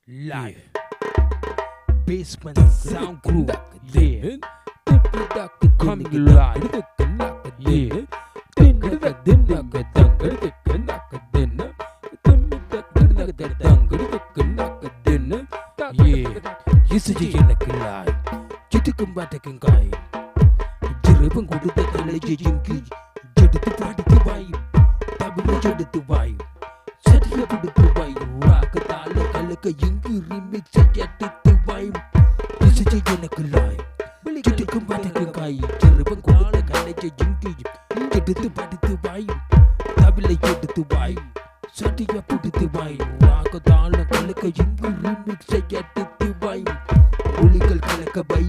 live. Basement sound crew, yeah. Coming live, yeah. இசையை எனக்கு லாய் சிட்டுக்கும் பாட்டுக்கும் காய் ஜிரபம் கொடுத்த கலையை இங்கு எடுத்து பாடித்து வாய் தமிழை எடுத்து வாய் சரிய கொடுத்து வாய் ராக தாள கலக்க இங்கு ரிமிக்ஸை எடுத்து வாய் இசையை எனக்கு லாய் சிட்டுக்கும் பாட்டுக்கும் காய் ஜிரபம் கொடுத்த கலையை இங்கு எடுத்து பாடித்து வாய் தமிழை எடுத்து வாய் சரிய கொடுத்து வாய் ராக தாள கலக்க இங்கு ரிமிக்ஸை எடுத்து வாய் ஒளிகள் கலக்கவை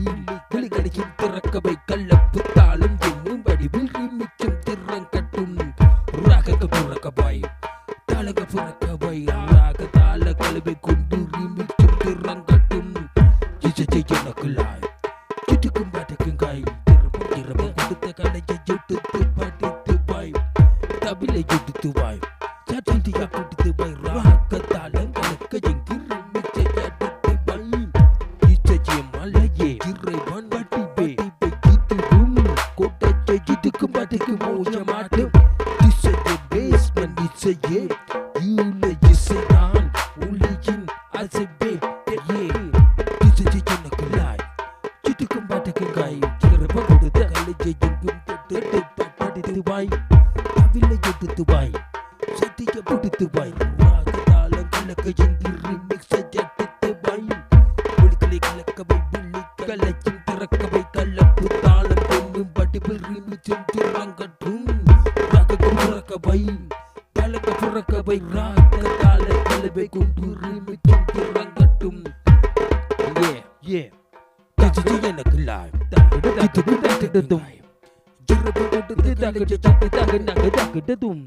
ஒளிகளையும் திறக்கவை கள்ளப்பு தாளம் என்னும் வடிவில் மிச்சம் திறங்கட்டும் ராக புறக்கவாய் தாளக புறக்கவை ராக தாள கலவை கொண்டு மிச்சம் திறங்கட்டும் இசை எனக்கு லாய் சிட்டுக்கும் பாட்டுக்கும் காய் திறப்பம் கொடுத்த கலையை எடுத்து பாடித்து வாய் தமிழை எடுத்து வாய் சட்டியா கொடுத்து வாய் ராக தாளம் கலக்க எங்கு மிச்சை எடுத்து வாய் மலையே இறைவன் வட்டிபே இதுவும் கோட்டை இதுக்கும் பாட்டுக்கு மோச மாட்டோம் இசையே பேஸ்மெண்ட் இசையே யூல இசைதான் ஒளியின் அசைவே இசையே எனக்கு லாய் சிட்டுக்கும் பாட்டுக்கும் காய் சிறப்ப கொடுத்த கலையை எங்கும் தொட்டு படித்து வாய் அவிலை எடுத்து வாய் சட்டிய பிடித்து வாய் ராக தாளம் கலக்க எங்கு ரிமிக்ஸை எடுத்து வாய் ஒளிகளை கலக்கவை கலையும் திறக்கவை கள்ளப்பு தாளம் என்னும் படிப்பில் ரிமிச்சம் திறங்கட்டும் ராக புறக்கவை கலக்க புறக்கவை ராக தாள கலவை கொண்டு ரிமிச்சம் திறங்கட்டும் எனக்கு லாய் ஜிரபம்